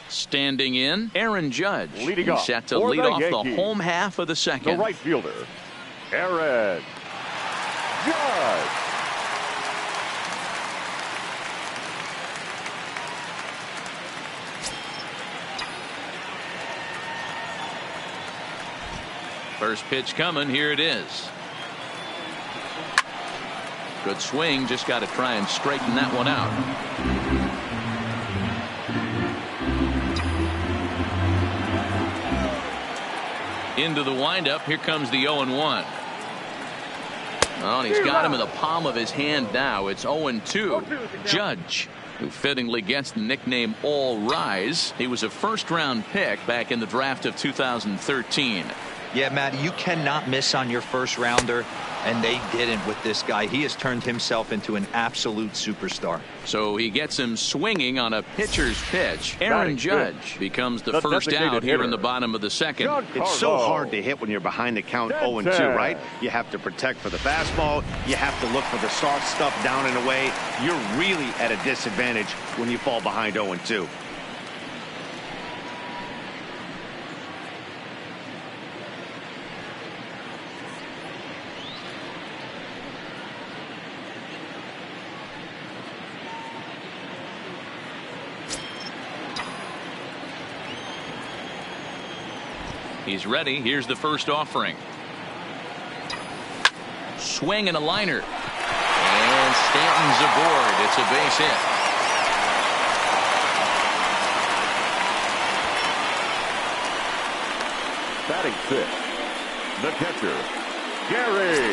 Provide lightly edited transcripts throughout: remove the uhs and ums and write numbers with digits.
Standing in, Aaron Judge. Leading off set to for lead the off Yankees, the home half of the second. the right fielder, Aaron Judge. First pitch coming. Here it is. Good swing. Just got to try and straighten that one out. Into the windup. Here comes the 0-1. Oh, and he's got him in the palm of his hand now. It's 0-2. Judge, who fittingly gets the nickname All Rise. He was a first-round pick back in the draft of 2013. Yeah, Matt, you cannot miss on your first rounder, and they didn't with this guy. He has turned himself into an absolute superstar. So he gets him swinging on a pitcher's pitch. Aaron Judge becomes the first out here in the bottom of the second. It's so hard to hit when you're behind the count 0-2, right? You have to protect for the fastball. You have to look for the soft stuff down and away. You're really at a disadvantage when you fall behind 0-2. He's ready. Here's the first offering. Swing and a liner. And Stanton's aboard. It's a base hit. Batting fifth, the catcher, Gary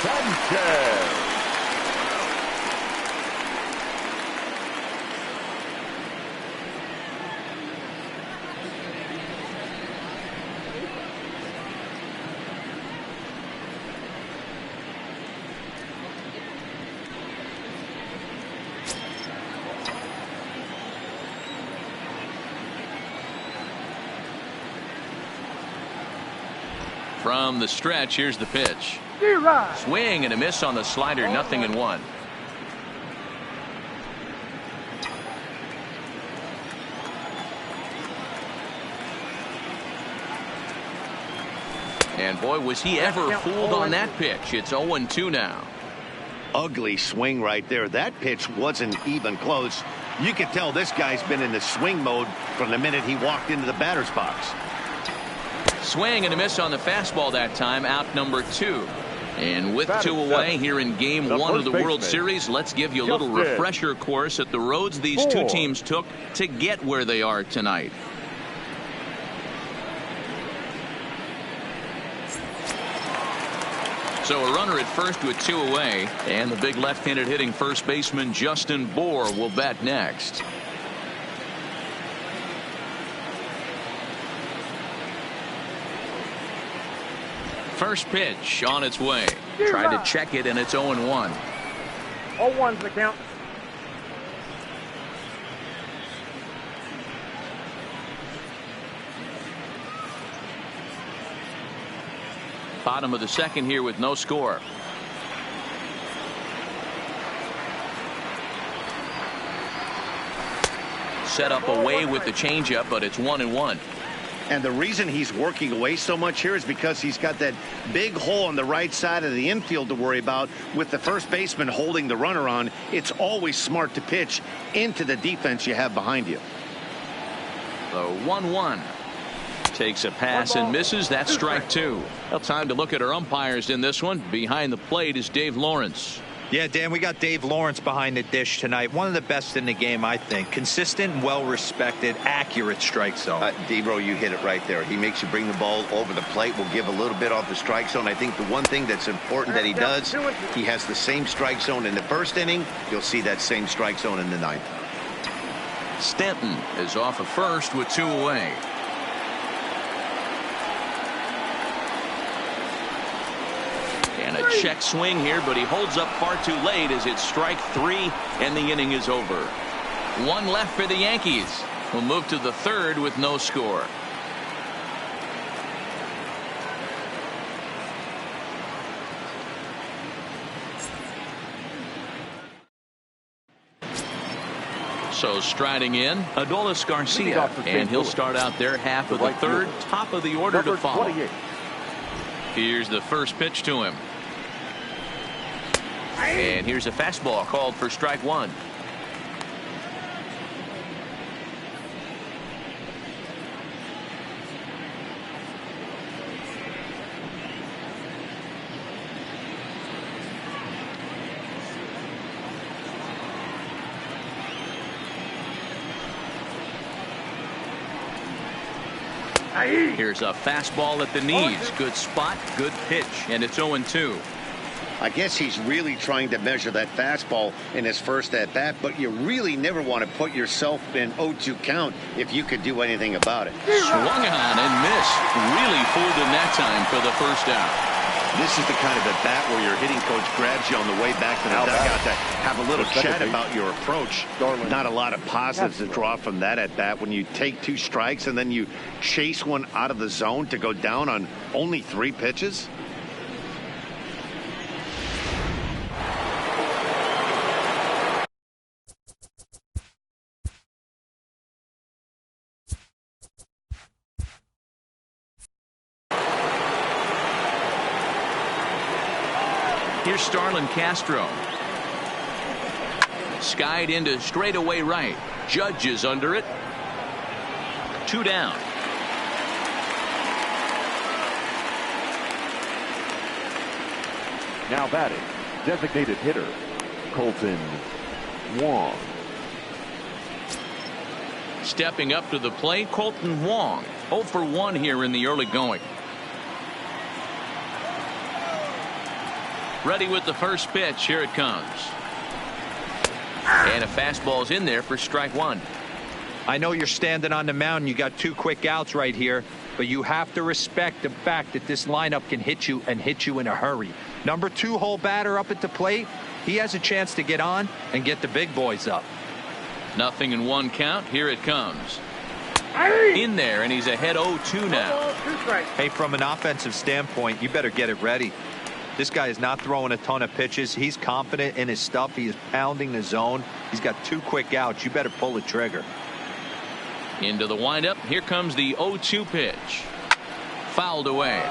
Sanchez. From the stretch, here's the pitch. Swing and a miss on the slider, 0-1. And boy, was he ever fooled on that pitch. It's 0-2 now. Ugly swing right there. That pitch wasn't even close. You could tell this guy's been in the swing mode from the minute he walked into the batter's box. Swing and a miss on the fastball that time, out number 2. And with 2 away here in game 1 of the World Series, let's give you a little refresher course at the roads these two teams took to get where they are tonight. So a runner at first with 2 away, and the big left-handed hitting first baseman Justin Bour will bat next. First pitch on its way. Tried to check it, and it's 0-1. 0-1's the count. Bottom of the second here with no score. Set up away with the changeup, but it's 1-1. And the reason he's working away so much here is because he's got that big hole on the right side of the infield to worry about. With the first baseman holding the runner on, it's always smart to pitch into the defense you have behind you. The 1-1. Takes a pass and misses. That's strike 2. Well, time to look at our umpires in this one. Behind the plate is Dave Lawrence. Yeah, Dan, we got Dave Lawrence behind the dish tonight. One of the best in the game, I think. Consistent, well-respected, accurate strike zone. Debro, you hit it right there. He makes you bring the ball over the plate. Will give a little bit off the strike zone. I think the one thing that's important that he does, he has the same strike zone in the first inning. You'll see that same strike zone in the ninth. Stanton is off of first with 2 away. And a check swing here, but he holds up far too late as it's strike 3 and the inning is over. 1 left for the Yankees. We'll move to the third with no score. So striding in, Adolis Garcia, and he'll start out their half of the third, top of the order to follow. 28. Here's the first pitch to him. And here's a fastball called for strike one. Here's a fastball at the knees. Good spot, good pitch, and it's 0-2. I guess he's really trying to measure that fastball in his first at-bat, but you really never want to put yourself in 0-2 count if you could do anything about it. Swung on and missed. Really fooled him that time for the first out. This is the kind of at-bat where your hitting coach grabs you on the way back to the dugout to have a little chat about your approach. Not a lot of positives to draw from that at-bat when you take 2 strikes and then you chase one out of the zone to go down on only 3 pitches. Here's Starlin Castro. Skied into straightaway right. Judge is under it. 2 down. Now batting, designated hitter, Colton Wong. Stepping up to the plate, Colton Wong. 0 for 1 here in the early going. Ready with the first pitch. Here it comes. And a fastball's in there for strike one. I know you're standing on the mound. You got 2 quick outs right here, but you have to respect the fact that this lineup can hit you and hit you in a hurry. Number 2 hole batter up at the plate. He has a chance to get on and get the big boys up. 0-1 count. Here it comes. In there, and he's ahead 0-2 now. Hey, from an offensive standpoint, you better get it ready. This guy is not throwing a ton of pitches. He's confident in his stuff. He is pounding the zone. He's got 2 quick outs. You better pull the trigger. Into the windup. Here comes the 0-2 pitch. Fouled away.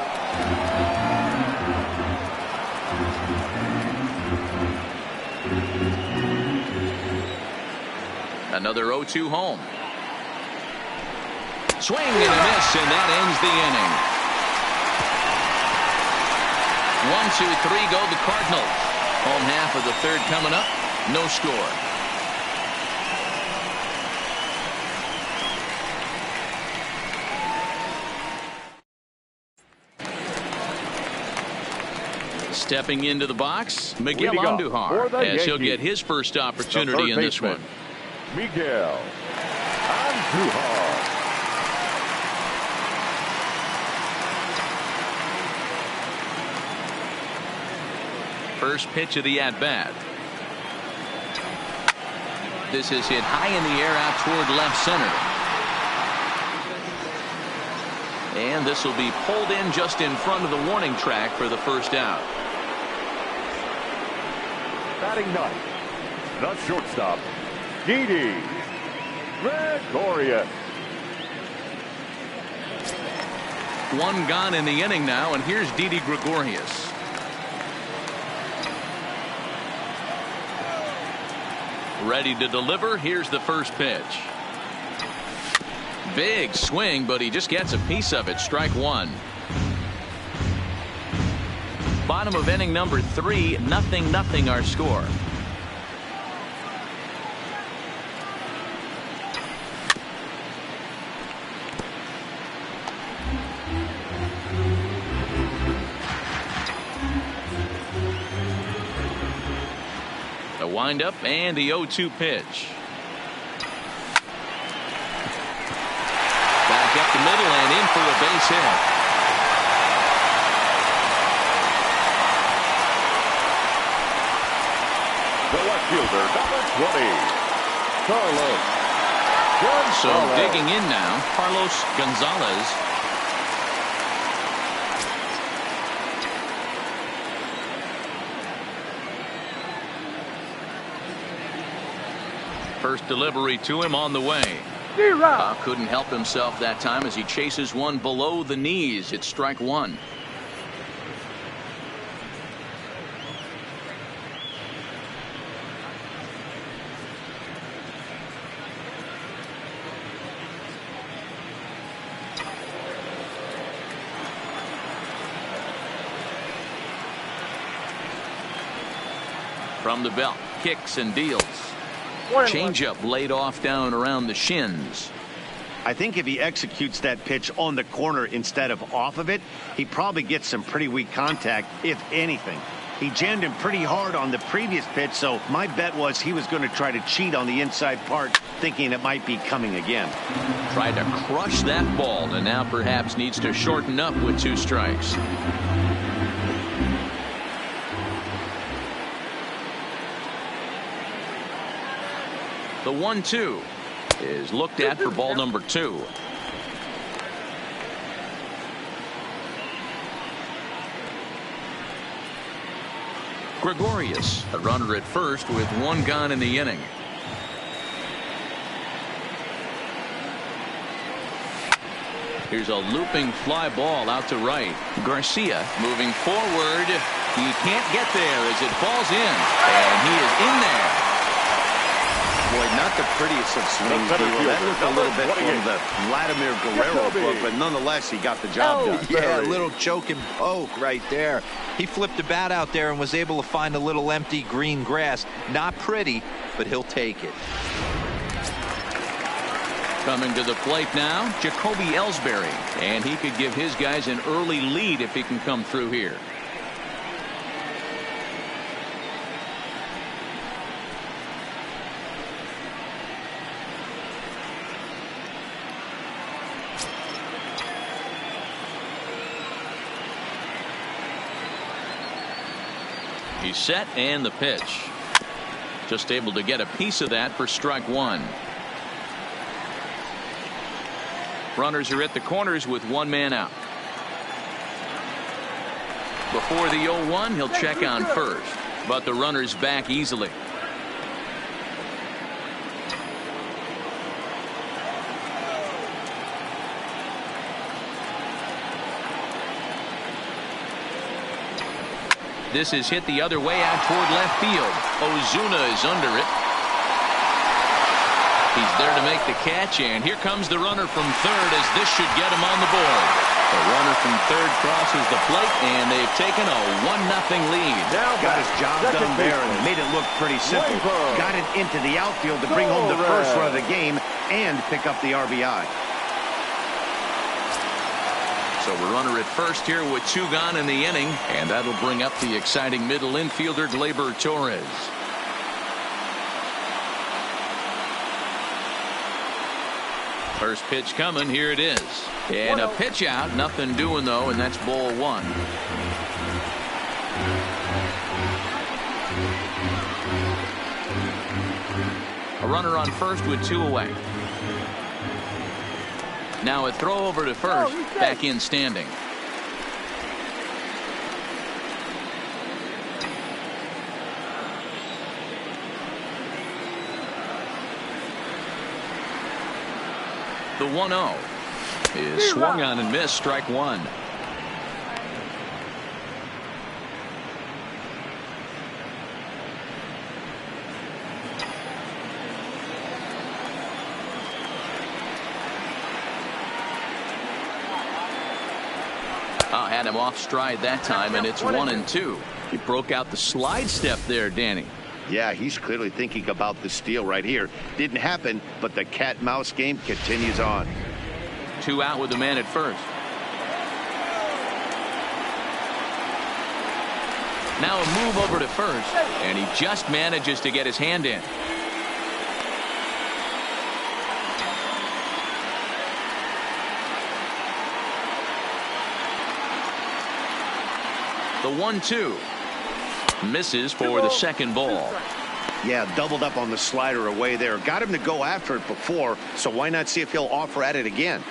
Another 0-2 home. Swing and a miss, and that ends the inning. 1, 2, 3 go the Cardinals. Home half of the third coming up. No score. Stepping into the box, Miguel Andujar, as he'll get his first opportunity in this one. Miguel Andujar. First pitch of the at-bat. This is hit high in the air out toward left center. And this will be pulled in just in front of the warning track for the first out. Batting ninth, the shortstop, Didi Gregorius. 1 gone in the inning now, and here's Didi Gregorius. Ready to deliver. Here's the first pitch. Big swing, but he just gets a piece of it. Strike one. Bottom of inning number 3. 0-0 our score. The windup and the 0-2 pitch. Back up the middle and in for a base hit. The left fielder, number 20, Carlos Gonzalez. So digging in now, Carlos Gonzalez. First delivery to him on the way. Couldn't help himself that time as he chases one below the knees. It's strike one. From the belt, kicks and deals. Changeup laid off down around the shins. I think if he executes that pitch on the corner instead of off of it, he probably gets some pretty weak contact, if anything. He jammed him pretty hard on the previous pitch, so my bet was he was going to try to cheat on the inside part, thinking it might be coming again. Tried to crush that ball, and now perhaps needs to shorten up with 2 strikes. The 1-2 is looked at for ball number 2. Gregorius, a runner at first with 1 gone in the inning. Here's a looping fly ball out to right. Garcia moving forward. He can't get there as it falls in, and he is in there. Boy, not the prettiest of swings. That looked a little bit from the Vladimir Guerrero book, but nonetheless, he got the job done. Yeah, a little choke and poke right there. He flipped the bat out there and was able to find a little empty green grass. Not pretty, but he'll take it. Coming to the plate now, Jacoby Ellsbury, and he could give his guys an early lead if he can come through here. He's set, and the pitch. Just able to get a piece of that for strike 1. Runners are at the corners with 1 man out. Before the 0-1, he'll check on first, but the runner's back easily. This is hit the other way out toward left field. Ozuna is under it. He's there to make the catch, and here comes the runner from third as this should get him on the board. The runner from third crosses the plate, and they've taken a 1-0 lead. Now got his job done there and made it look pretty simple. Got it into the outfield to bring home the first run of the game and pick up the RBI. So a runner at first here with 2 gone in the inning, and that'll bring up the exciting middle infielder Gleyber Torres. First pitch coming, here it is. And a pitch out, nothing doing though, and that's ball 1. A runner on first with 2 away. Now a throw over to first, back in standing. The 1-0 is swung on and missed, strike 1. Had him off stride that time, and it's 1-2. He broke out the slide step there, Danny. Yeah, he's clearly thinking about the steal right here. Didn't happen, but the cat-mouse game continues on. 2 out with the man at first. Now a move over to first, and he just manages to get his hand in. The 1-2 misses for the second ball. Yeah, doubled up on the slider away there. Got him to go after it before, so why not see if he'll offer at it again?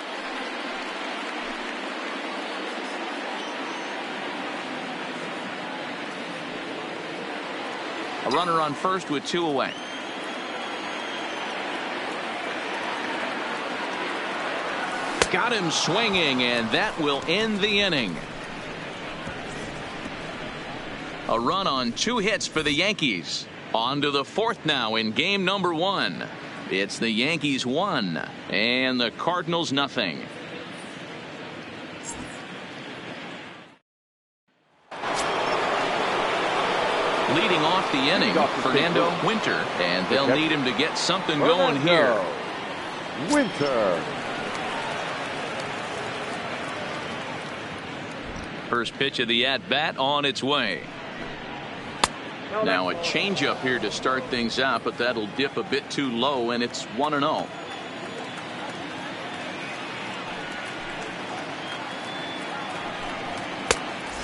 A runner on first with 2 away. Got him swinging, and that will end the inning. A run on 2 hits for the Yankees. On to the 4th now in game number 1. It's the Yankees 1 and the Cardinals nothing. Leading off the inning, Fernando Winter, and they'll need him to get something going here. Winter. First pitch of the at-bat on its way. Now a changeup here to start things out, but that'll dip a bit too low, and it's 1-0.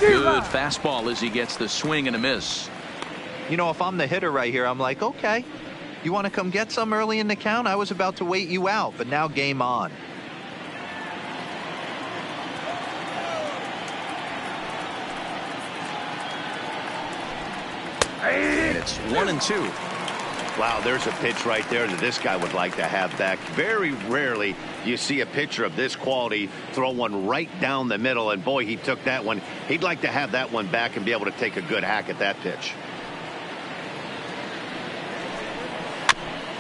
Good fastball as he gets the swing and a miss. You know, if I'm the hitter right here, I'm like, okay, you want to come get some early in the count? I was about to wait you out, but now game on. And it's 1-2. Wow, there's a pitch right there that this guy would like to have back. Very rarely you see a pitcher of this quality throw one right down the middle, and boy, he took that one. He'd like to have that one back and be able to take a good hack at that pitch.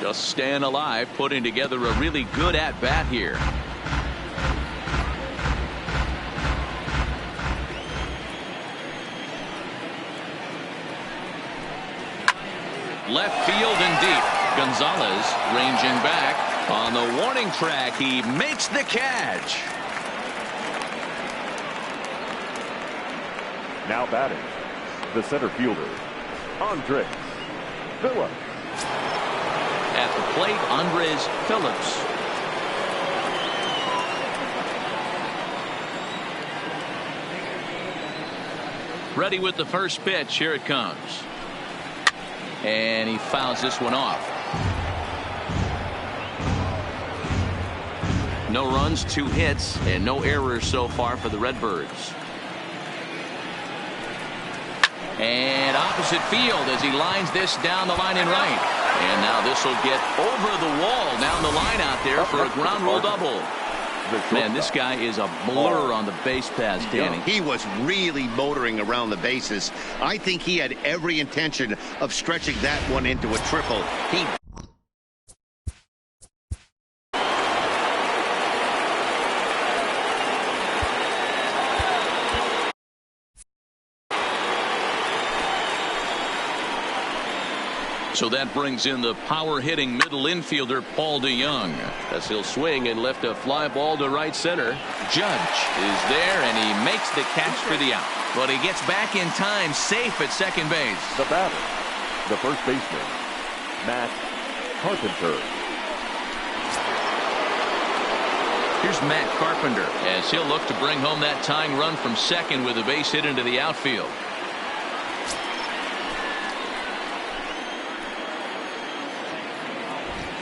Just staying alive, putting together a really good at-bat here. Left field and deep. Gonzalez ranging back on the warning track. He makes the catch. Now batting, the center fielder, Andres Phillips. At the plate, Andres Phillips. Ready with the first pitch. Here it comes. And he fouls this one off. No runs, 2 hits, and no errors so far for the Redbirds. And opposite field as he lines this down the line in right. And now this will get over the wall down the line out there for a ground rule double. Man, this guy is a blur on the base paths, Danny. He was really motoring around the bases. I think he had every intention of stretching that one into a triple. He So that brings in the power-hitting middle infielder Paul DeYoung as he'll swing and lift a fly ball to right center. Judge is there, and he makes the catch for the out. But he gets back in time, safe at second base. The batter, the first baseman, Matt Carpenter. Here's Matt Carpenter as he'll look to bring home that tying run from second with a base hit into the outfield.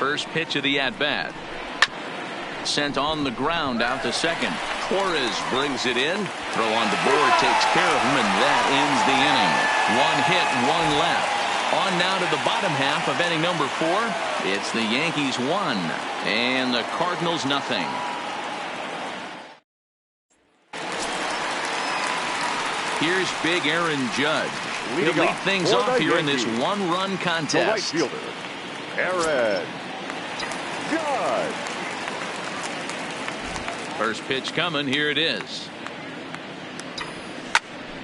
First pitch of the at-bat. Sent on the ground out to second. Torres brings it in. Throw on the board takes care of him, and that ends the inning. 1 hit, 1 left. On now to the bottom half of inning number 4. It's the Yankees 1 and the Cardinals nothing. Here's big Aaron Judge. He'll lead things off here in this 1-run contest. The right fielder, Aaron Judge. First pitch coming. Here it is.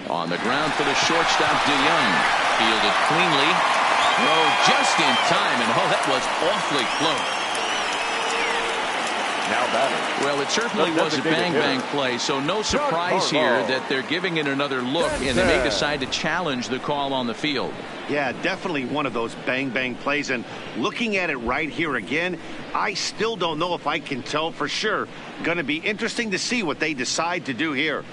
On the ground for the shortstop, DeYoung. Fielded cleanly. Oh, just in time, and oh, that was awfully close. Now batting. Well, it certainly was a bang-bang play, so no surprise here that they're giving it another look, and they may decide to challenge the call on the field. Yeah, definitely one of those bang-bang plays, and looking at it right here again, I still don't know if I can tell for sure. Going to be interesting to see what they decide to do here.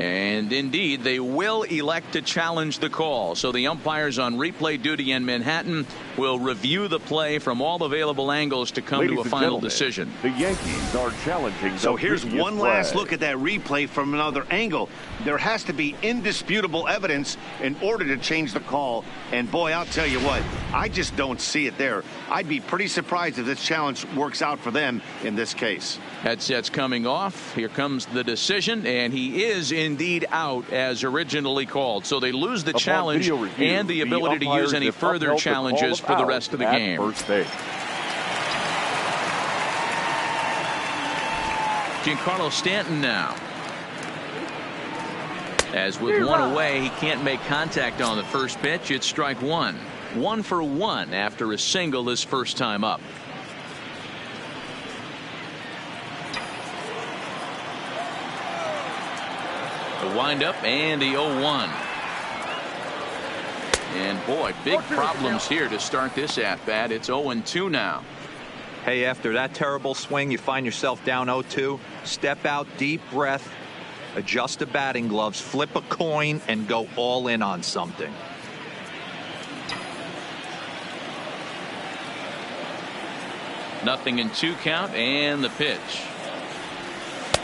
And indeed, they will elect to challenge the call. So the umpires on replay duty in Manhattan will review the play from all available angles to come to a final decision. The Yankees are challenging. So here's one last look play. at that replay from another angle. There has to be indisputable evidence in order to change the call. And boy, I'll tell you what, I just don't see it there. I'd be pretty surprised if this challenge works out for them in this case. Headset's coming off. Here comes the decision, and he is indeed out as originally called. So they lose the challenge review, and the ability to use any further challenges for the rest of the game. First base. Giancarlo Stanton now. As with one away, he can't make contact on the first pitch. It's strike one. 1 for 1 after a single his first time up. The windup and the 0-1. And boy, big problems here to start this at bat. It's 0-2 now. Hey, after that terrible swing, you find yourself down 0-2. Step out, deep breath, adjust the batting gloves, flip a coin, and go all in on something. Nothing in 2 count, and the pitch.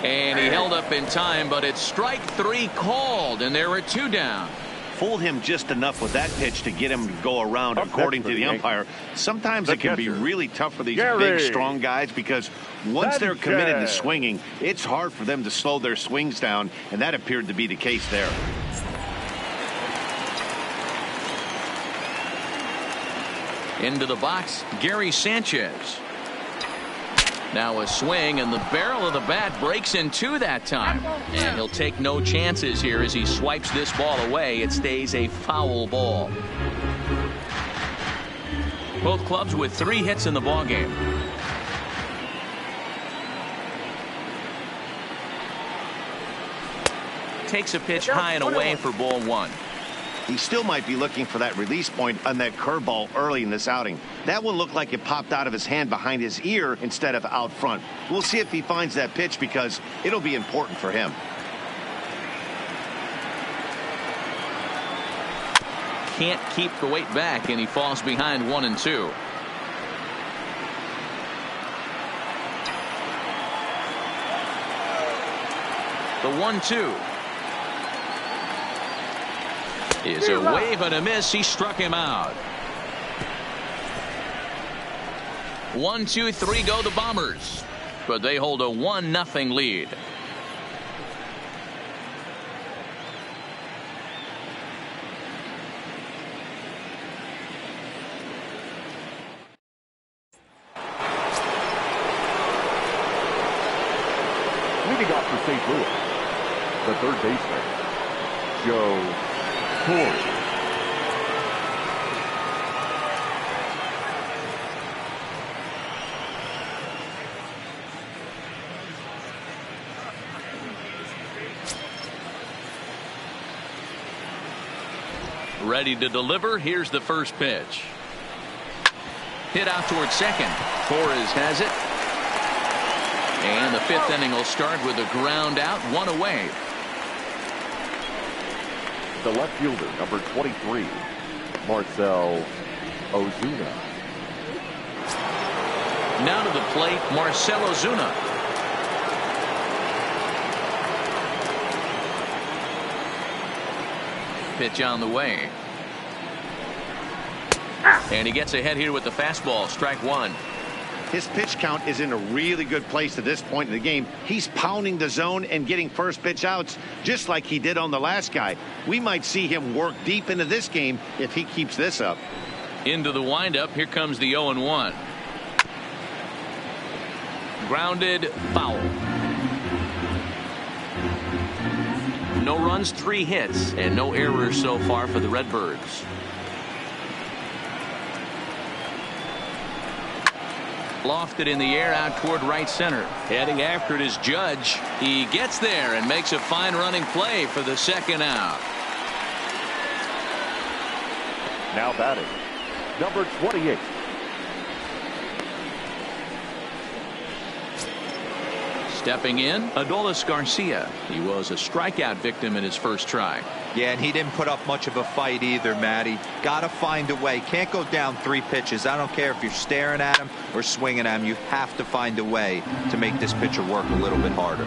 And he held up in time, but it's strike 3 called, and there are 2 down. Fooled him just enough with that pitch to get him to go around, according to the umpire. Sometimes it can be really tough for these big, strong guys because once they're committed to swinging, it's hard for them to slow their swings down, and that appeared to be the case there. Into the box, Gary Sanchez. Now a swing, and the barrel of the bat breaks in 2 that time. And he'll take no chances here as he swipes this ball away. It stays a foul ball. Both clubs with 3 hits in the ballgame. Takes a pitch high and away for ball 1. He still might be looking for that release point on that curveball early in this outing. That one looked like it popped out of his hand behind his ear instead of out front. We'll see if he finds that pitch because it'll be important for him. Can't keep the weight back, and he falls behind 1-2. The 1-2. Is a wave and a miss. He struck him out. 1, 2, 3 go the Bombers, but they hold a 1-0 lead. Leading off for St. Louis, the third baseman, Joe Torre. Ready to deliver. Here's the first pitch. Hit out towards second. Torres has it. And the 5th inning will start with a ground out, 1 away. The left fielder, number 23, Marcell Ozuna. Now to the plate, Marcell Ozuna. Pitch on the way. And he gets ahead here with the fastball. Strike 1. His pitch count is in a really good place at this point in the game. He's pounding the zone and getting first pitch outs just like he did on the last guy. We might see him work deep into this game if he keeps this up. Into the windup. Here comes the 0-1. Grounded, foul. No runs, 3 hits, and no errors so far for the Redbirds. Lofted in the air out toward right center. Heading after it is Judge. He gets there and makes a fine running play for the second out. Now batting, number 28. Stepping in, Adolis Garcia. He was a strikeout victim in his first try. Yeah, and he didn't put up much of a fight either, Matty. Got to find a way. Can't go down 3 pitches. I don't care if you're staring at him or swinging at him. You have to find a way to make this pitcher work a little bit harder.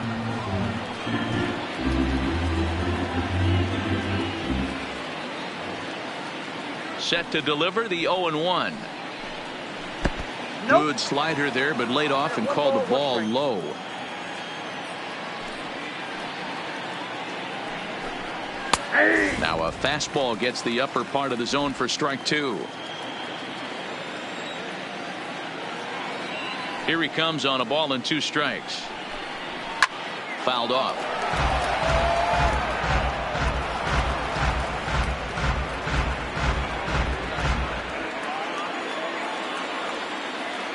Set to deliver the 0-1. Nope. Good slider there, but laid off and called the ball low. Now a fastball gets the upper part of the zone for strike 2. Here he comes on a ball and 2 strikes. Fouled off.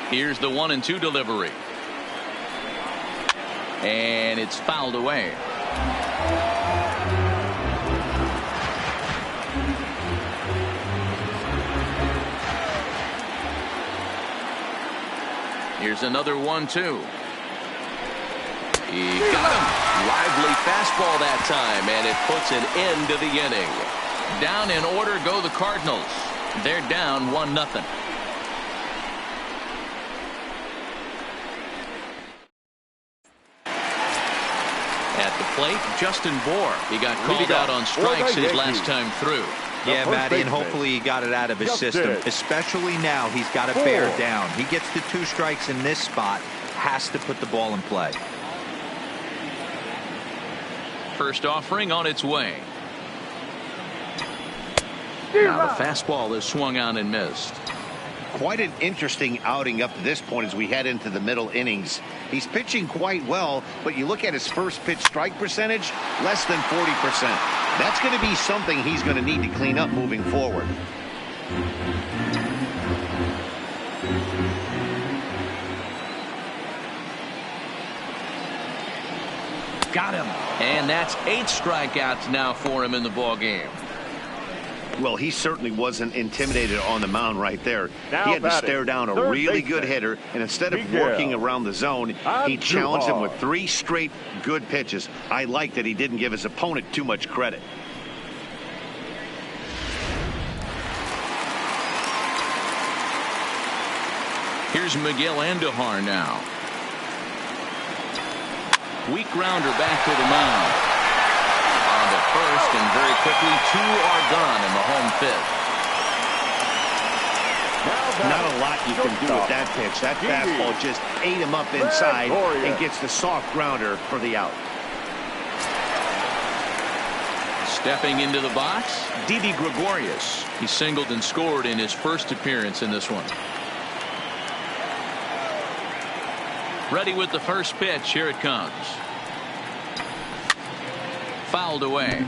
Here's the 1-2 delivery. And it's fouled away. Here's another 1-2. He got him. Lively fastball that time, and it puts an end to the inning. Down in order go the Cardinals. They're down 1-0. At the plate, Justin Bohr. He got called out on strikes his last time through. Yeah, Matty, and hopefully he got it out of his system. Especially now, he's got to bear down. He gets the 2 strikes in this spot, has to put the ball in play. First offering on its way. Now the fastball is swung on and missed. Quite an interesting outing up to this point as we head into the middle innings. He's pitching quite well, but you look at his first pitch strike percentage, less than 40%. That's going to be something he's going to need to clean up moving forward. Got him. And that's 8 strikeouts now for him in the ball game. Well, he certainly wasn't intimidated on the mound right there. Now He had to batting, stare down a third really baseman, good hitter, and instead of Miguel. working around the zone, he On challenged him with Duhar. 3 straight good pitches. I like that he didn't give his opponent too much credit. Here's Miguel Andujar now. Weak grounder back to the mound. On to first, and very quickly 2 are gone in the home 5th. Not a lot you can do with that pitch. That fastball just ate him up inside and gets the soft grounder for the out. Stepping into the box, Didi Gregorius. He singled and scored in his first appearance in this one. Ready with the first pitch. Here it comes. Fouled away.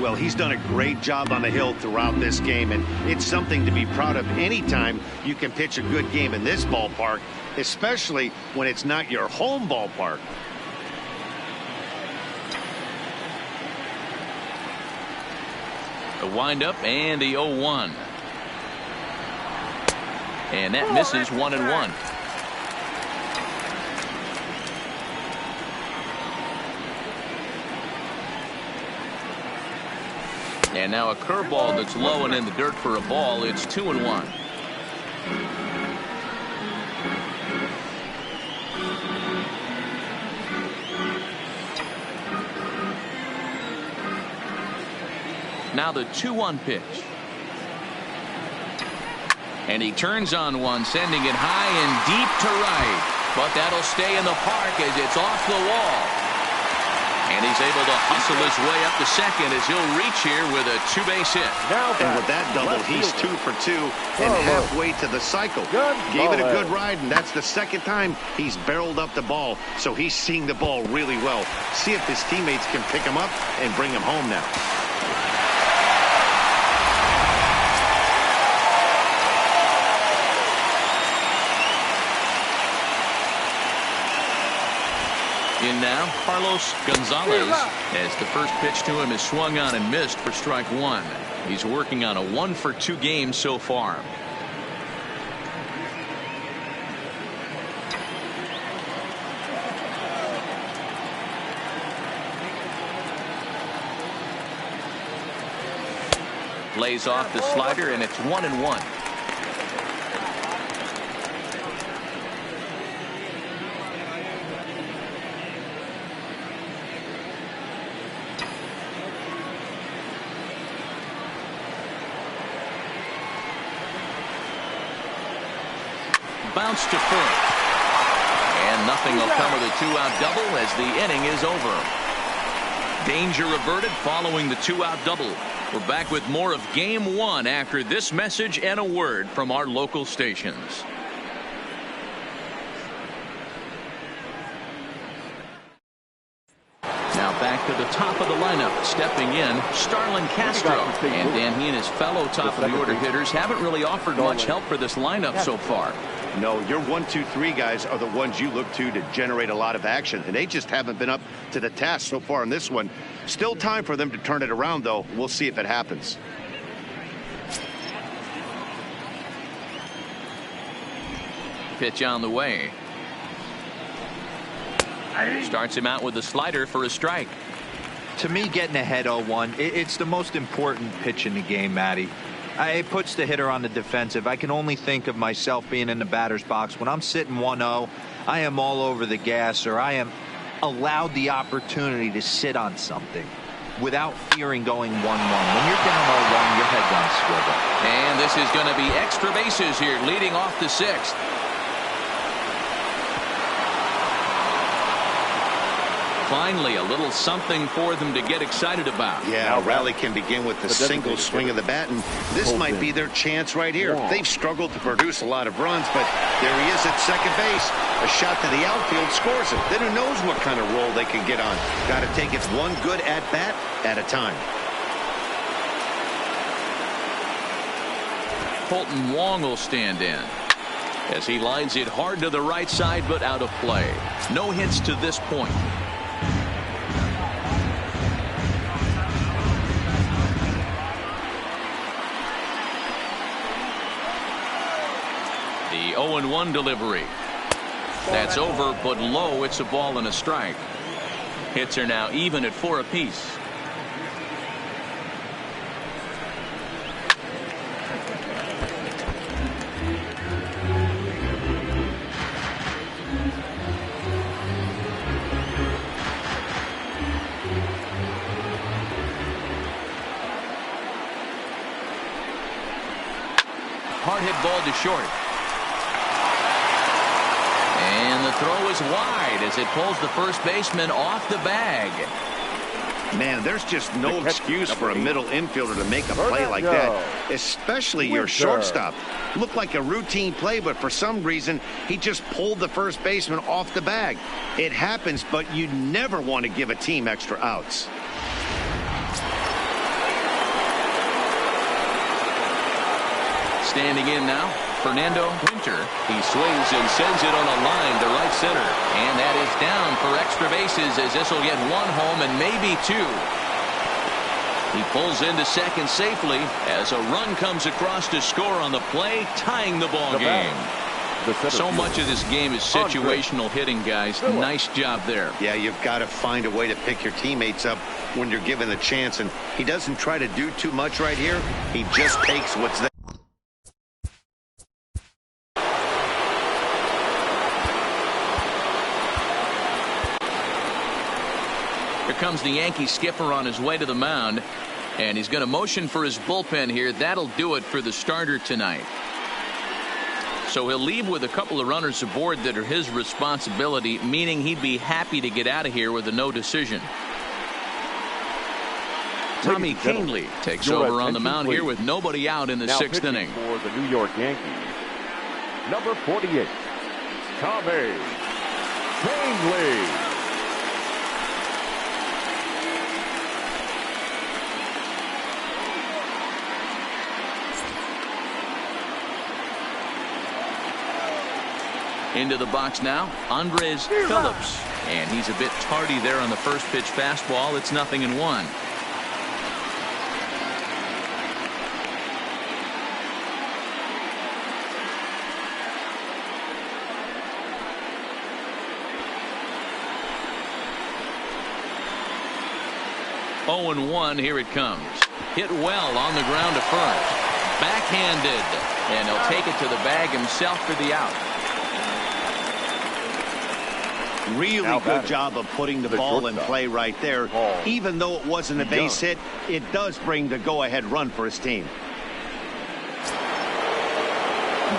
Well, he's done a great job on the hill throughout this game, and it's something to be proud of anytime you can pitch a good game in this ballpark, especially when it's not your home ballpark. The windup and the 0-1. And that misses 1-1. And now a curveball that's low and in the dirt for a ball. It's 2-1. Now the 2-1 pitch. And he turns on one, sending it high and deep to right. But that'll stay in the park as it's off the wall. And he's able to hustle his way up to second as he'll reach here with a 2-base hit. And with that double, he's 2 for 2 and halfway to the cycle. Gave it a good ride, and that's the second time he's barreled up the ball. So he's seeing the ball really well. See if his teammates can pick him up and bring him home now. In now, Carlos Gonzalez, as the first pitch to him is swung on and missed for strike 1. He's working on a 1-for-2 game so far. Plays off the slider, and it's 1-1. Bounce to first. And nothing will come with a 2-out double as the inning is over. Danger averted following the 2-out double. We're back with more of Game 1 after this message and a word from our local stations. Now back to the top of the lineup. Stepping in, Starlin Castro. And Dan, he and his fellow top of the order hitters haven't really offered much help for this lineup so far. No, your 1, 2, 3 guys are the ones you look to generate a lot of action, and they just haven't been up to the task so far in this one. Still time for them to turn it around, though. We'll see if it happens. Pitch on the way. Starts him out with a slider for a strike. To me, getting ahead 0-1, it's the most important pitch in the game, Matty. It puts the hitter on the defensive. I can only think of myself being in the batter's box. When I'm sitting 1-0, I am all over the gas, or I am allowed the opportunity to sit on something without fearing going 1-1. When you're down 0-1, your head's on swivel. And this is going to be extra bases here, leading off the 6th. Finally, a little something for them to get excited about. Yeah, a rally can begin with the single swing of the bat, and this might be their chance right here. They've struggled to produce a lot of runs, but there he is at second base. A shot to the outfield scores it. Then who knows what kind of roll they can get on. Got to take it one good at-bat at a time. Colton Wong will stand in as he lines it hard to the right side, but out of play. No hits to this point. The 0-1 delivery. That's over, but low. It's a ball and a strike. Hits are now even at 4 apiece. Hard hit ball to short. And the throw is wide as it pulls the first baseman off the bag. Man, there's just no excuse for a middle infielder to make a play like that, especially your shortstop. Looked like a routine play, but for some reason, he just pulled the first baseman off the bag. It happens, but you never want to give a team extra outs. Standing in now, Fernando Winter. He swings and sends it on a line to right center. And that is down for extra bases as this will get 1 home and maybe 2. He pulls into second safely as a run comes across to score on the play, tying the ball game. So much of this game is situational hitting, guys. Nice job there. Yeah, you've got to find a way to pick your teammates up when you're given the chance. And he doesn't try to do too much right here. He just takes what's there. Here comes the Yankee skipper on his way to the mound, and he's going to motion for his bullpen here. That'll do it for the starter tonight. So he'll leave with a couple of runners aboard that are his responsibility, meaning he'd be happy to get out of here with a no decision. Tommy Kahnle takes over on the mound here with nobody out in the 6th inning. For the New York Yankees, number 48, Tommy Kahnle. Into the box now, Andres Phillips. And he's a bit tardy there on the first pitch fastball. It's 0-1. 0-1, here it comes. Hit well on the ground to first. Backhanded. And he'll take it to the bag himself for the out. Really good job of putting the ball in play right there. Even though it wasn't a base hit, it does bring the go-ahead run for his team.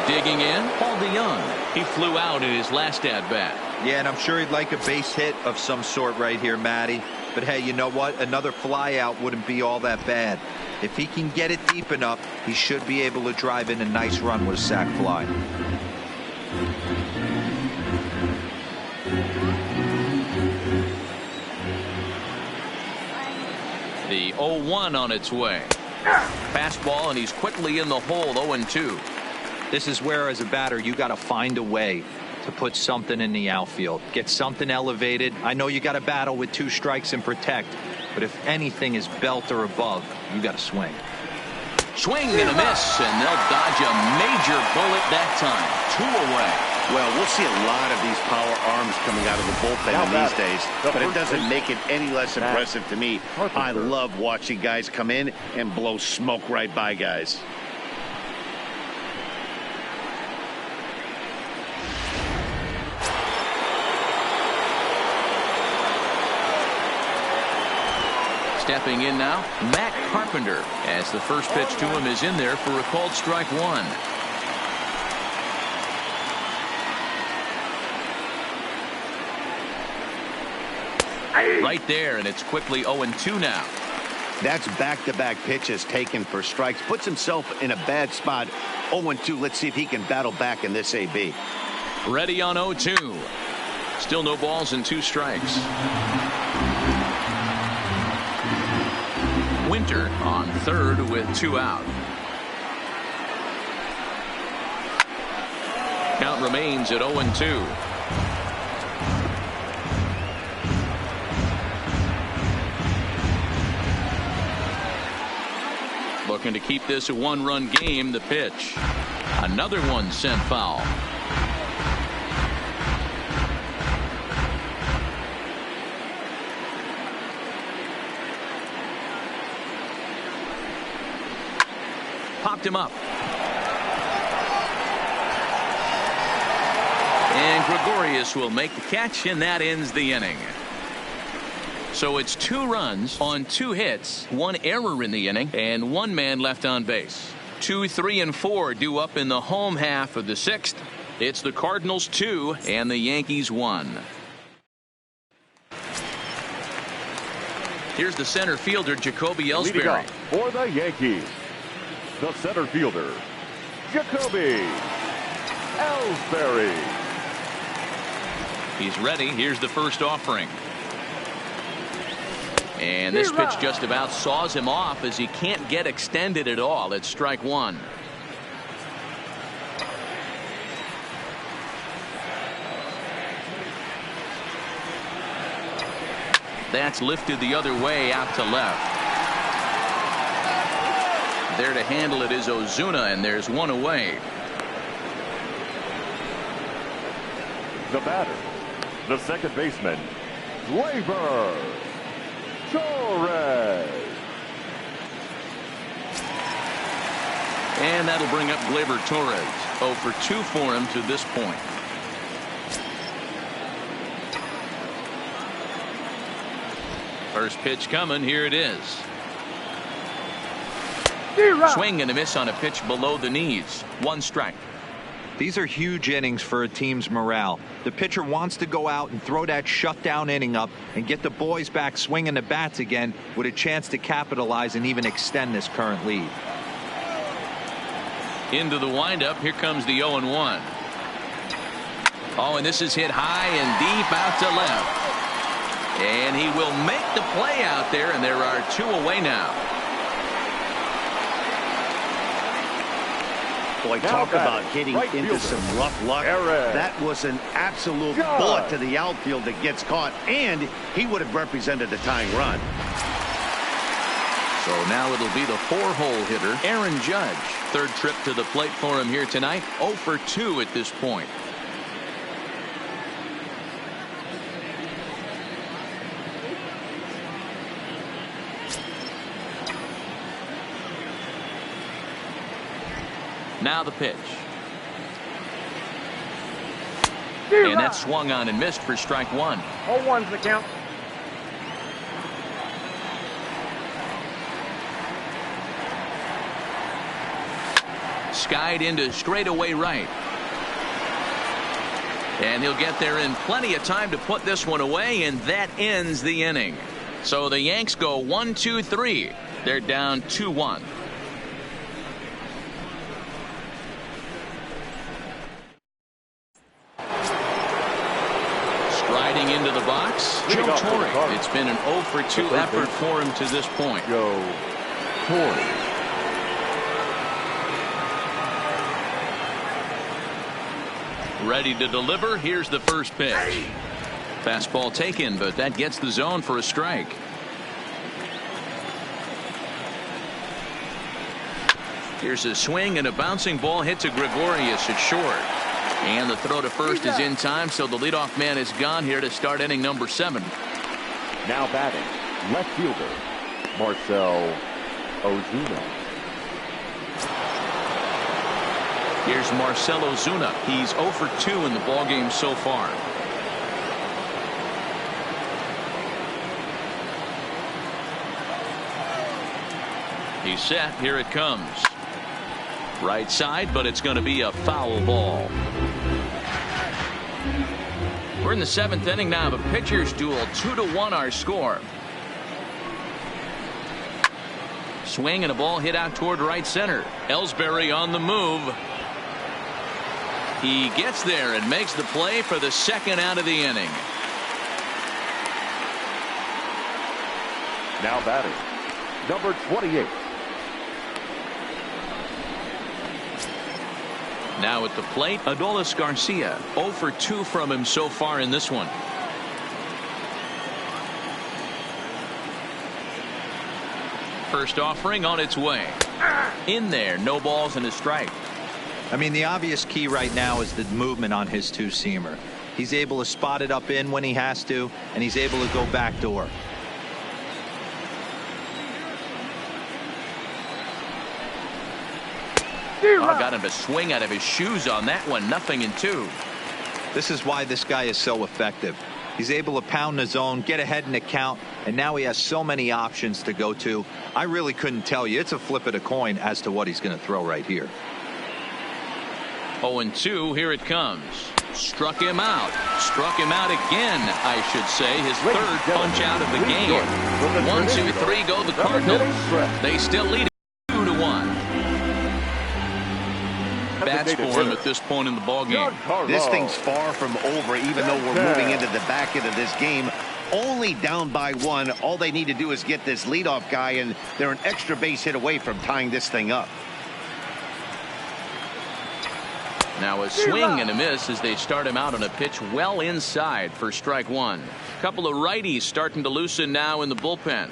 Digging in, Paul DeYoung. He flew out in his last at-bat. Yeah, and I'm sure he'd like a base hit of some sort right here, Matty. But hey, you know what? Another fly out wouldn't be all that bad. If he can get it deep enough, he should be able to drive in a nice run with a sac fly. The 0-1 on its way. Fastball, and he's quickly in the hole. 0-2. This is where, as a batter, you got to find a way to put something in the outfield. Get something elevated. I know you got to battle with 2 strikes and protect, but if anything is belt or above, you got to swing. Swing and a miss, and they'll dodge a major bullet that time. 2 away. Well, we'll see a lot of these power arms coming out of the bullpen in these days, but it doesn't make it any less impressive to me. I love watching guys come in and blow smoke right by guys. Stepping in now, Matt Carpenter, as the first pitch to him is in there for a called strike 1. Right there, and it's quickly 0-2 now. That's back-to-back pitches taken for strikes. Puts himself in a bad spot. 0-2. Let's see if he can battle back in this AB. Ready on 0-2. Still no balls and 2 strikes. Winter on third with 2 out. Count remains at 0-2. Looking to keep this a 1-run game. The pitch. Another one sent foul. Popped him up. And Gregorius will make the catch, and that ends the inning. So it's 2 runs on 2 hits, 1 error in the inning, and 1 man left on base. 2, 3, and 4 due up in the home half of the 6th. It's the Cardinals 2 and the Yankees 1. Here's the center fielder, Jacoby Ellsbury. For the Yankees, the center fielder, Jacoby Ellsbury. He's ready. Here's the first offering. And this pitch just about saws him off as he can't get extended at all. It's strike 1. That's lifted the other way out to left. There to handle it is Ozuna, and there's 1 away. The batter, the second baseman, Gleyber Torres. And that'll bring up Gleyber Torres. 0 for 2 for him to this point. First pitch coming. Here it is. Swing and a miss on a pitch below the knees. 1 strike. These are huge innings for a team's morale. The pitcher wants to go out and throw that shutdown inning up and get the boys back swinging the bats again with a chance to capitalize and even extend this current lead. Into the windup. Here comes the 0-1. Oh, and this is hit high and deep out to left. And he will make the play out there, and there are 2 away now. Boy, talk about getting into some rough luck. That was an absolute bullet to the outfield that gets caught, and he would have represented a tying run. So now it'll be the 4-hole hitter, Aaron Judge. Third trip to the plate for him here tonight. 0 for 2 at this point. Now the pitch. And that swung on and missed for strike one. 0-1's the count. Skied into straightaway right. And he'll get there in plenty of time to put this one away, and that ends the inning. So the Yanks go 1-2-3. They're down 2-1. Striding into the box, Joe Torre. It's been an 0-for-2 effort for him to this point. Joe Torre. Ready to deliver. Here's the first pitch. Fastball taken, but that gets the zone for a strike. Here's a swing, and a bouncing ball hit to Gregorius at short. And the throw to first is in time, so the leadoff man is gone here to start inning number 7. Now batting, left fielder, Marcell Ozuna. Here's Marcell Ozuna. He's 0-for-2 in the ballgame so far. He's set. Here it comes. Right side, but it's going to be a foul ball. We're in the 7th inning now of a pitcher's duel. 2-1 our score. Swing and a ball hit out toward right center. Ellsbury on the move. He gets there and makes the play for the second out of the inning. Now batting, number 28. Now at the plate, Adolis Garcia. 0-for-2 from him so far in this one. First offering on its way. In there, no balls and a strike. I mean, the obvious key right now is the movement on his two-seamer. He's able to spot it up in when he has to, and he's able to go backdoor. Got him a swing out of his shoes on that one. 0-2. This is why this guy is so effective. He's able to pound the zone, get ahead in the count, and now he has so many options to go to. I really couldn't tell you. It's a flip of the coin as to what he's going to throw right here. 0-2. Here it comes. Struck him out. Struck him out again, I should say. His third punch out of the game. 1-2-3 go the Cardinals. They still lead 2-1. Bats for him at this point in the ball game. This thing's far from over, even though we're moving into the back end of this game. Only down by 1. All they need to do is get this leadoff guy, and they're an extra base hit away from tying this thing up. Now a swing and a miss as they start him out on a pitch well inside for strike one. A couple of righties starting to loosen now in the bullpen.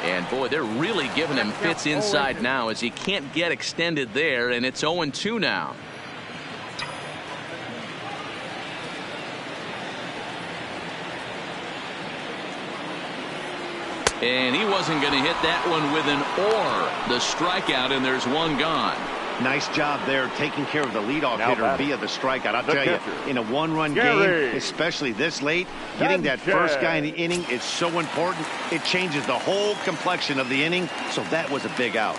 And boy, they're really giving him fits inside now as he can't get extended there, and it's 0-2 now. And he wasn't going to hit that one with an or. The strikeout, and there's one gone. Nice job there taking care of the leadoff hitter via the strikeout. I'll tell you, in a one-run game, especially this late, getting that first guy in the inning is so important. It changes the whole complexion of the inning, so that was a big out.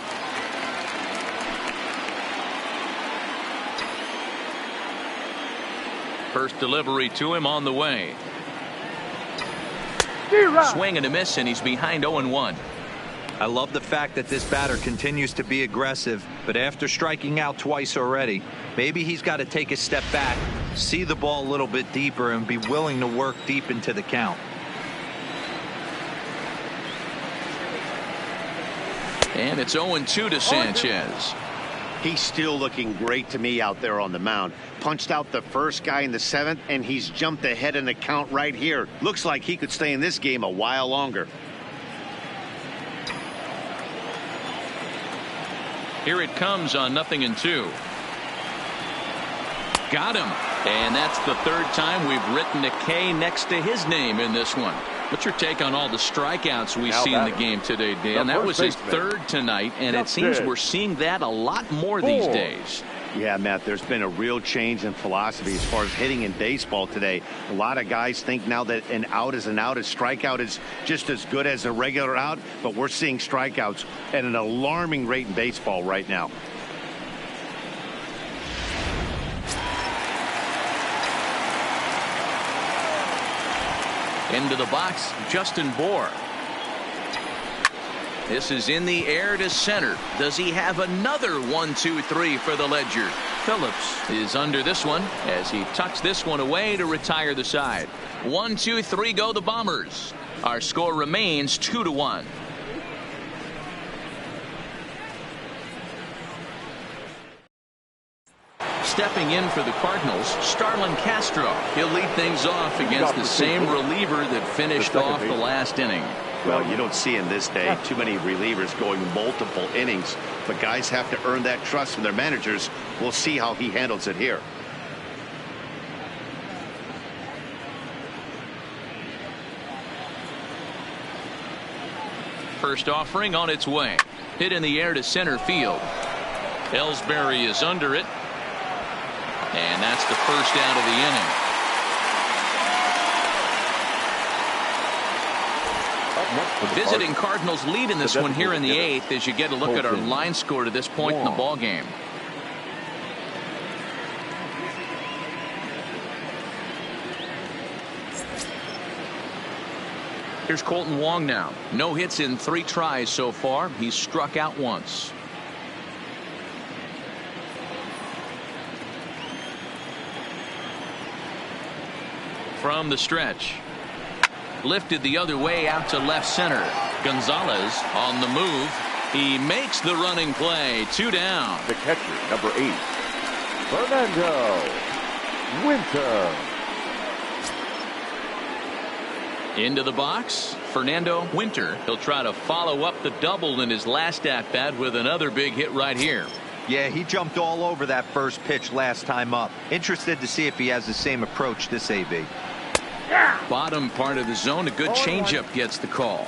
First delivery to him on the way. Swing and a miss, and he's behind 0-1. I love the fact that this batter continues to be aggressive, but after striking out twice already, maybe he's got to take a step back, see the ball a little bit deeper, and be willing to work deep into the count. And it's 0-2 to Sanchez. He's still looking great to me out there on the mound. Punched out the first guy in the 7th, and he's jumped ahead in the count right here. Looks like he could stay in this game a while longer. Here it comes on 0-2. Got him. And that's the third time we've written a K next to his name in this one. What's your take on all the strikeouts we see in the game today, Dan? That was his third tonight, and it seems we're seeing that a lot more these days. Yeah, Matt, there's been a real change in philosophy as far as hitting in baseball today. A lot of guys think now that an out is an out, a strikeout is just as good as a regular out, but we're seeing strikeouts at an alarming rate in baseball right now. Into the box, Justin Bohr. This is in the air to center. Does he have another 1-2-3 for the Ledger? Phillips is under this one as he tucks this one away to retire the side. 1-2-3 go the Bombers. Our score remains 2-1. Stepping in for the Cardinals, Starlin Castro. He'll lead things off against the same reliever that finished off the last inning. Well, you don't see in this day too many relievers going multiple innings, but guys have to earn that trust from their managers. We'll see how he handles it here. First offering on its way. Hit in the air to center field. Ellsbury is under it. And that's the first out of the inning. Visiting Cardinals lead in this one here in the 8th as you get a look at our line score to this point in the ball game. Here's Colton Wong now. No hits in 3 tries so far. He's struck out once. From the stretch. Lifted the other way out to left center. Gonzalez on the move. He makes the running play. 2 down. The catcher, number 8, Fernando Winter. Into the box, Fernando Winter. He'll try to follow up the double in his last at-bat with another big hit right here. Yeah, he jumped all over that first pitch last time up. Interested to see if he has the same approach this AB. Bottom part of the zone, a good changeup gets the call.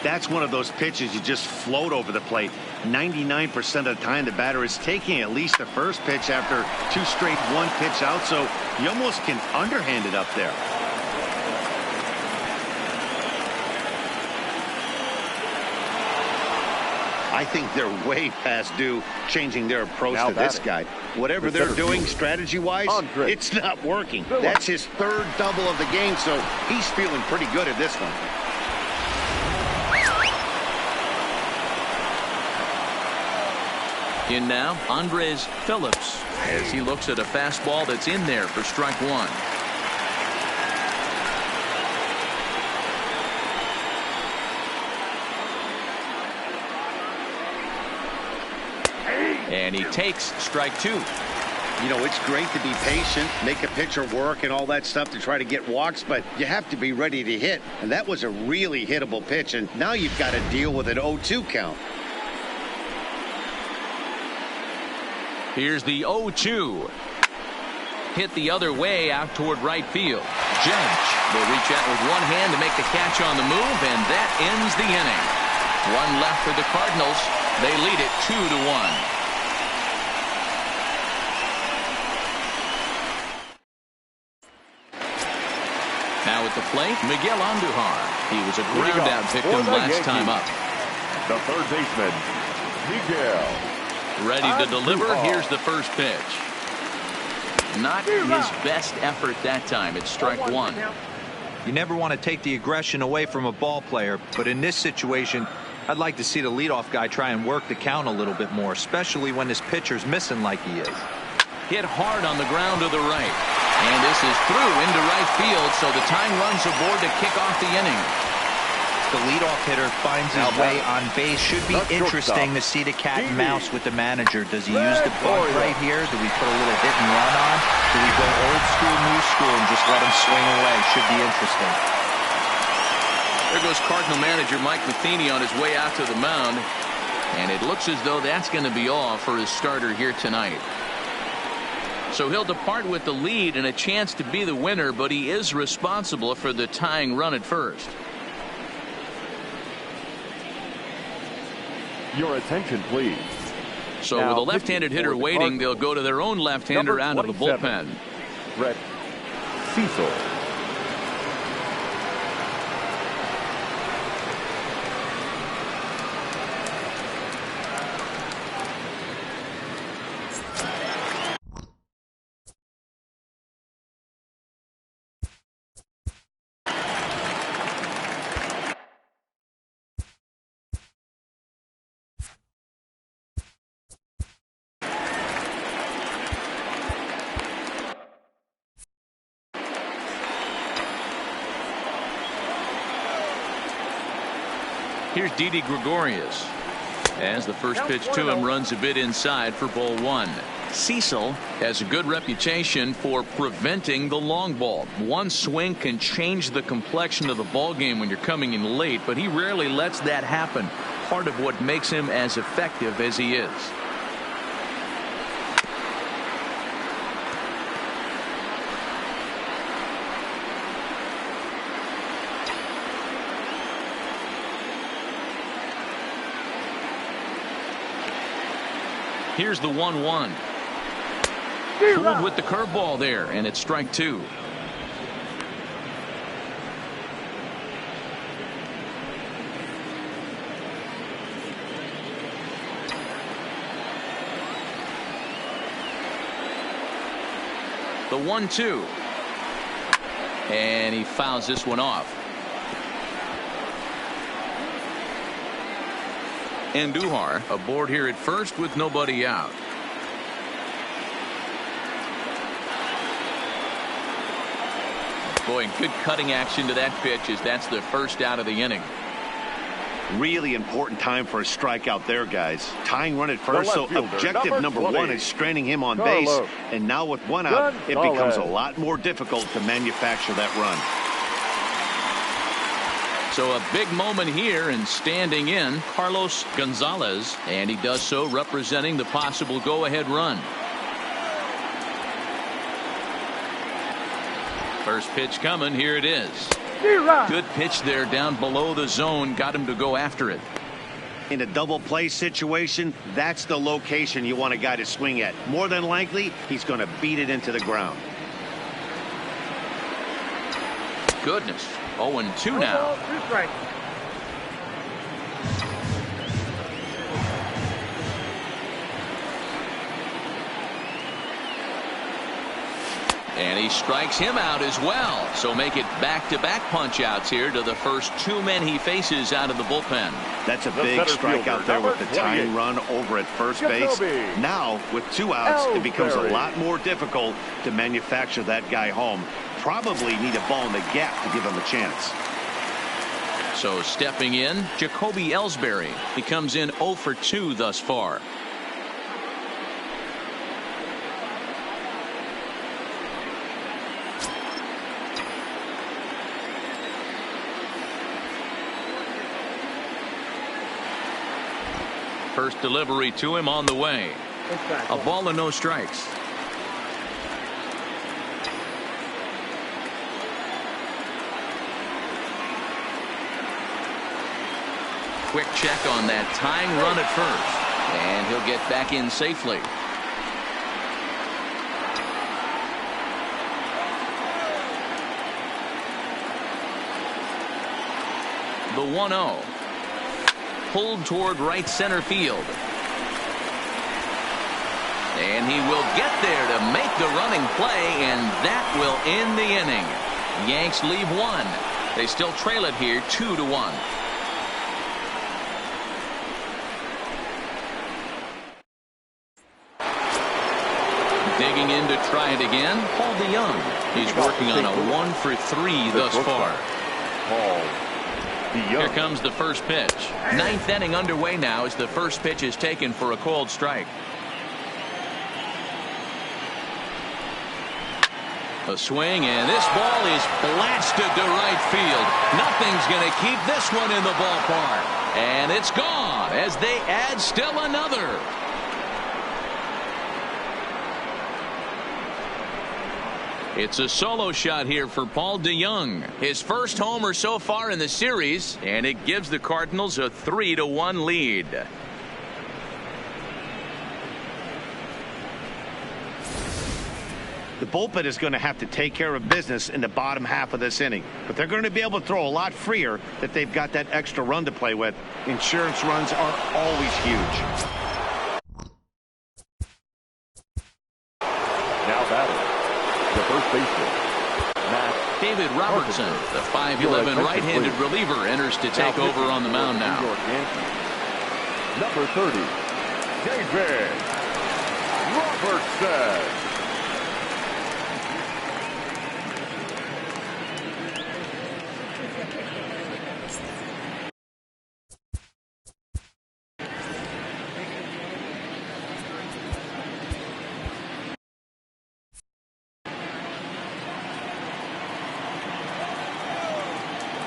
That's one of those pitches you just float over the plate. 99% of the time the batter is taking at least the first pitch after 2 straight 1-pitch out, so you almost can underhand it up there. I think they're way past due changing their approach to this guy. Whatever they're doing strategy-wise, it's not working. That's his 3rd double of the game, so he's feeling pretty good at this one. In now, Andres Phillips as he looks at a fastball that's in there for strike 1. And he takes strike 2. You know, it's great to be patient, make a pitcher work and all that stuff to try to get walks, but you have to be ready to hit. And that was a really hittable pitch, and now you've got to deal with an 0-2 count. Here's the 0-2. Hit the other way out toward right field. Judge will reach out with one hand to make the catch on the move, and that ends the inning. 1 left for the Cardinals. They lead it 2-1. Now at the plate, Miguel Andujar. He was a ground-out victim last time up. The third baseman, Miguel. Ready to deliver. Here's the first pitch. Not his best effort that time. It's strike 1. You never want to take the aggression away from a ball player, but in this situation, I'd like to see the leadoff guy try and work the count a little bit more, especially when this pitcher's missing like he is. Hit hard on the ground to the right. And this is through into right field, so the tying runs aboard to kick off the inning. The leadoff hitter finds his way on base. Should be interesting to see the cat and mouse with the manager. Does he use the bunt right here? Do we put a little hit and run on? Do we go old school, new school, and just let him swing away? Should be interesting. There goes Cardinal manager Mike Matheny on his way out to the mound. And it looks as though that's going to be all for his starter here tonight. So he'll depart with the lead and a chance to be the winner, but he is responsible for the tying run at first. Your attention, please. So Now, with a left-handed hitter waiting, they'll go to their own left-hander out of the bullpen. Brett Cecil. Here's Didi Gregorius. As the first pitch to him runs a bit inside for ball one. Cecil has a good reputation for preventing the long ball. One swing can change the complexion of the ball game when you're coming in late, but he rarely lets that happen. Part of what makes him as effective as he is. Here's the 1-1. Fooled with the curveball there, and it's strike two. The 1-2. And he fouls this one off. Andujar aboard here at first with nobody out. Boy, good cutting action to that pitch as that's the first out of the inning. Really important time for a strikeout there, guys. Tying run at first, so objective number one is straining him on base. And now with one out, it becomes a lot more difficult to manufacture that run. So a big moment here, and standing in Carlos Gonzalez, and he does so representing the possible go-ahead run. First pitch coming. Here it is. Good pitch there down below the zone. Got him to go after it. In a double play situation, that's the location you want a guy to swing at. More than likely, he's going to beat it into the ground. Goodness. 0-2 now. And he strikes him out as well. So make it back-to-back punch-outs here to the first two men he faces out of the bullpen. That's a big strikeout there with the tying run over at first base. Now, with two outs, it becomes a lot more difficult to manufacture that guy home. Probably need a ball in the gap to give him a chance. So stepping in, Jacoby Ellsbury. He comes in 0 for 2 thus far. First delivery to him on the way. A ball and no strikes. Quick check on that tying run at first, and he'll get back in safely. The 1-0. Pulled toward right center field. And he will get there to make the running play, and that will end the inning. Yanks leave one. They still trail it here 2-1. Digging in to try it again, Paul DeYoung. He's working on a 1 for 3 thus far. Here comes the first pitch. Ninth inning underway now as the first pitch is taken for a called strike. A swing, and this ball is blasted to right field. Nothing's going to keep this one in the ballpark. And it's gone as they add still another. It's a solo shot here for Paul DeJong. His first homer so far in the series, and it gives the Cardinals a 3-1 lead. The bullpen is going to have to take care of business in the bottom half of this inning, but they're going to be able to throw a lot freer that they've got that extra run to play with. Insurance runs are always huge. Now batting, the first baseman, David Robertson, the 5'11" right-handed reliever, enters to take over on the mound now. Number 30, David Robertson.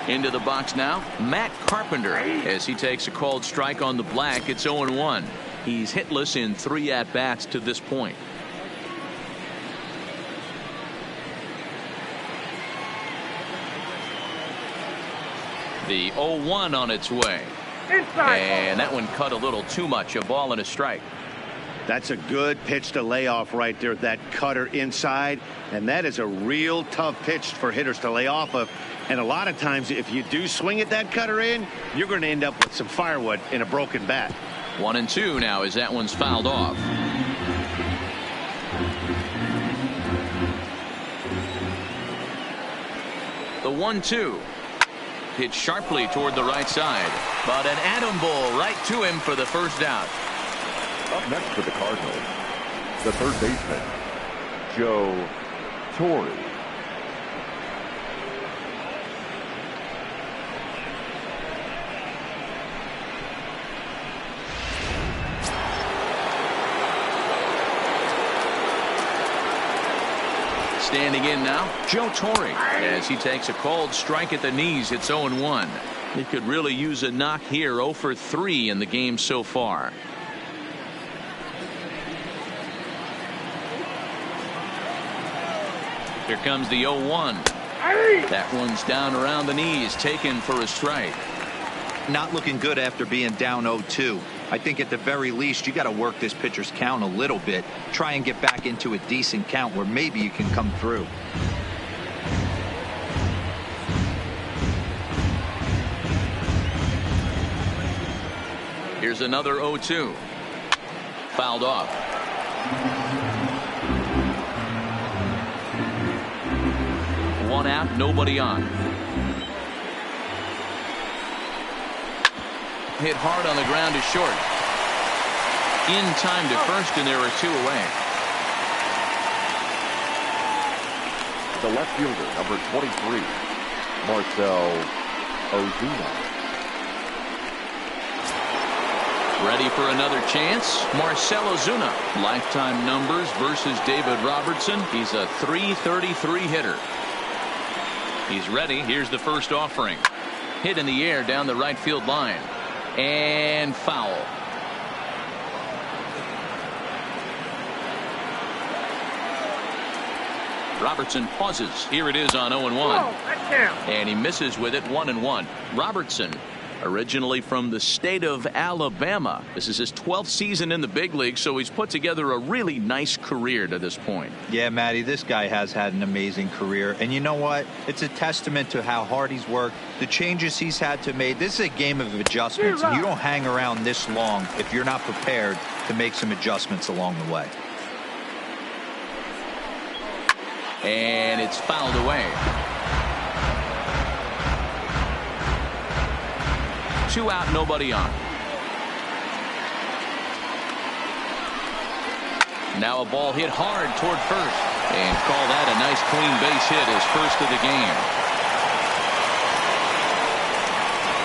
Into the box now, Matt Carpenter, as he takes a called strike on the black. It's 0-1. He's hitless in 3 at-bats to this point. The 0-1 on its way. And that one cut a little too much. A ball and a strike. That's a good pitch to lay off right there, that cutter inside. And that is a real tough pitch for hitters to lay off of. And a lot of times, if you do swing at that cutter in, you're going to end up with some firewood in a broken bat. 1-2 now as that one's fouled off. The 1-2. Hit sharply toward the right side. But an atom ball right to him for the first out. Up next for the Cardinals, the third baseman, Joe Torre. Standing in now, Joe Torre, as he takes a called strike at the knees. It's 0-1. He could really use a knock here. 0 for 3 in the game so far. Here comes the 0-1. That one's down around the knees, taken for a strike. Not looking good after being down 0-2. I think at the very least you got to work this pitcher's count a little bit. Try and get back into a decent count where maybe you can come through. Here's another 0-2. Fouled off. One out, nobody on. Hit hard on the ground to short. In time to first, and there are 2 away. The left fielder, number 23, Marcell Ozuna. Ready for another chance. Marcell Ozuna. Lifetime numbers versus David Robertson. He's a .333 hitter. He's ready. Here's the first offering. Hit in the air down the right field line. And foul. Robertson pauses. Here it is on 0-1. And he misses with it. 1-1. Robertson, originally from the state of Alabama. This is his 12th season in the big league, so he's put together a really nice career to this point. Yeah, Matty, this guy has had an amazing career. And you know what? It's a testament to how hard he's worked, the changes he's had to make. This is a game of adjustments, and you don't hang around this long if you're not prepared to make some adjustments along the way. And it's fouled away. 2 out, nobody on. Now a ball hit hard toward first. And call that a nice clean base hit, his first of the game.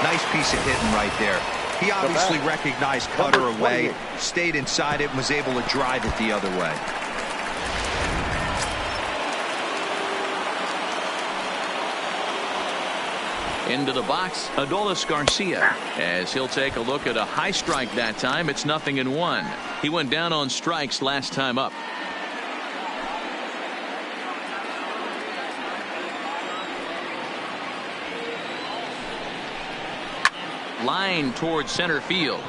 Nice piece of hitting right there. He obviously recognized cutter away, stayed inside it, and was able to drive it the other way. Into the box, Adolis Garcia, as he'll take a look at a high strike that time. It's 0-1. He went down on strikes last time up. line towards center field.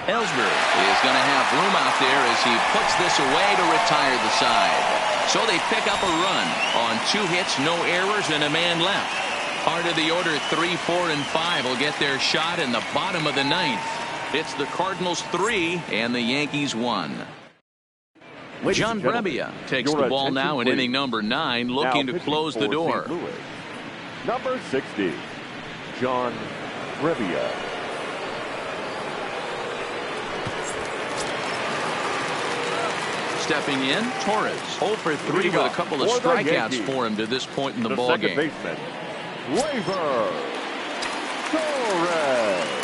Ellsbury is going to have room out there as he puts this away to retire the side. So they pick up a run on 2 hits, no errors, and a man left. Part of the order 3, 4, and 5 will get their shot in the bottom of the 9th. It's the Cardinals 3 and the Yankees 1. John Brebbia takes the ball now in inning number 9, looking to close the door. Number 60, John Brebbia. Stepping in, Torres. 0 for 3 with a couple of strikeouts for him to this point in the ball game. Baseman, Gleyber Torres.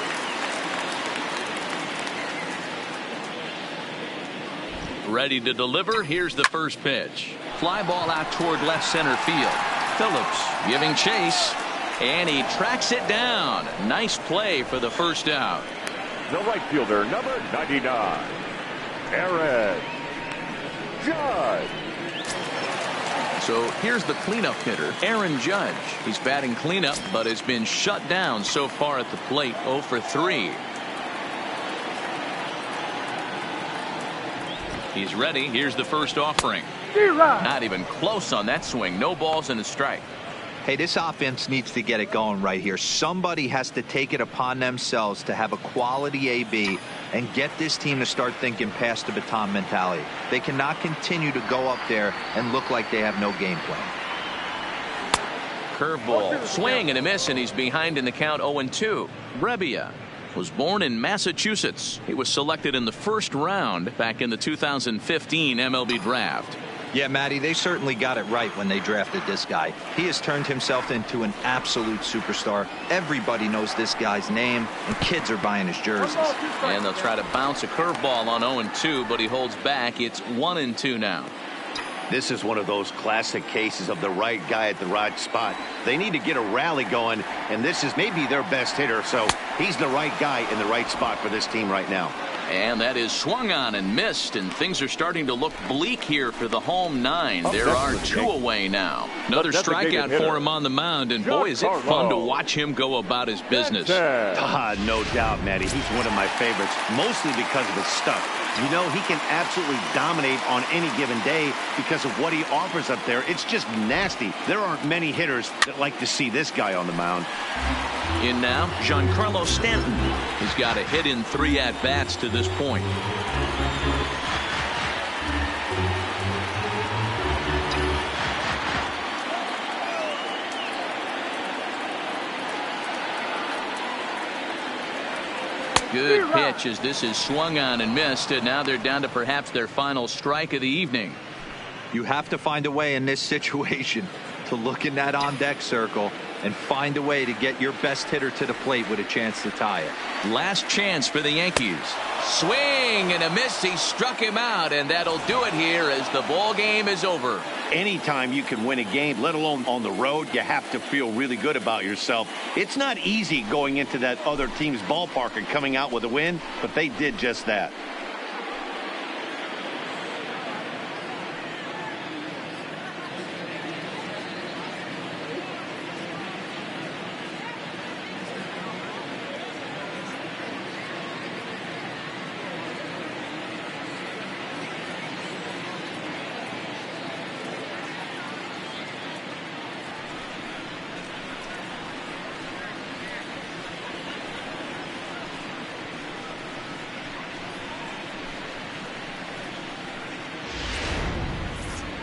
Ready to deliver. Here's the first pitch. Fly ball out toward left center field. Phillips giving chase, and he tracks it down. Nice play for the first out. The right fielder, number 99, Aaron Judge. So here's the cleanup hitter, Aaron Judge. He's batting cleanup, but has been shut down so far at the plate. 0 for 3. He's ready. Here's the first offering. Not even close on that swing. No balls and a strike. Hey, this offense needs to get it going right here. Somebody has to take it upon themselves to have a quality AB and get this team to start thinking past the baton mentality. They cannot continue to go up there and look like they have no game plan. Curveball, swing and a miss, and he's behind in the count. 0-2. Brebbia was born in Massachusetts. He was selected in the first round back in the 2015 MLB draft. Yeah, Matty, they certainly got it right when they drafted this guy. He has turned himself into an absolute superstar. Everybody knows this guy's name, and kids are buying his jerseys. And they'll try to bounce a curveball on 0-2, but he holds back. It's 1-2 now. This is one of those classic cases of the right guy at the right spot. They need to get a rally going, and this is maybe their best hitter, so he's the right guy in the right spot for this team right now. And that is swung on and missed, and things are starting to look bleak here for the home 9. There are 2 away now. Another strikeout for him on the mound, and boy, is it fun to watch him go about his business. No doubt, Matty. He's one of my favorites, mostly because of his stuff. You know, he can absolutely dominate on any given day because of what he offers up there. It's just nasty. There aren't many hitters that like to see this guy on the mound. In now, Giancarlo Stanton. He's got a hit in 3 at-bats to this point. Good pitch as this is swung on and missed, and now they're down to perhaps their final strike of the evening. You have to find a way in this situation to look in that on-deck circle and find a way to get your best hitter to the plate with a chance to tie it. Last chance for the Yankees. Swing and a miss. He struck him out, and that'll do it here as the ball game is over. Anytime you can win a game, let alone on the road, you have to feel really good about yourself. It's not easy going into that other team's ballpark and coming out with a win, but they did just that.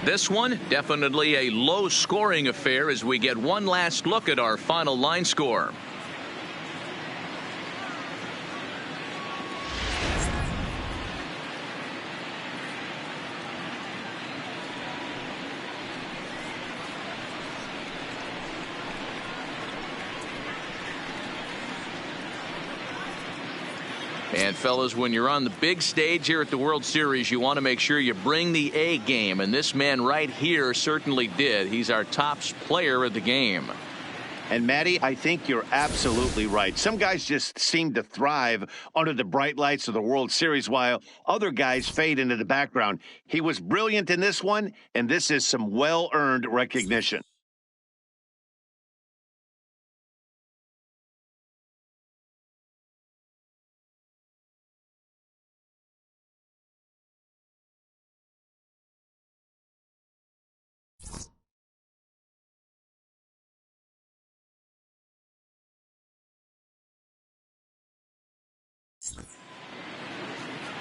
This one, definitely a low-scoring affair as we get one last look at our final line score. And fellas, when you're on the big stage here at the World Series, you want to make sure you bring the A game, and this man right here certainly did. He's our top player of the game. And Matty, I think you're absolutely right. Some guys just seem to thrive under the bright lights of the World Series while other guys fade into the background. He was brilliant in this one, and this is some well-earned recognition.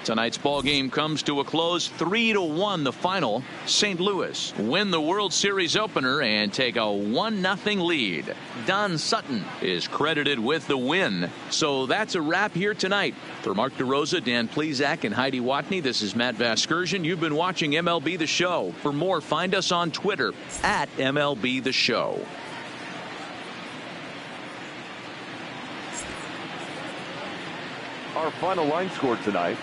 Tonight's ball game comes to a close, 3-1 the final. St. Louis win the World Series opener and take a 1-0 lead. Don Sutton is credited with the win. So that's a wrap here tonight. For Mark DeRosa, Dan Plezak, and Heidi Watney, this is Matt Vasgersian. You've been watching MLB The Show. For more, find us on Twitter at MLB The Show. Our final line score tonight.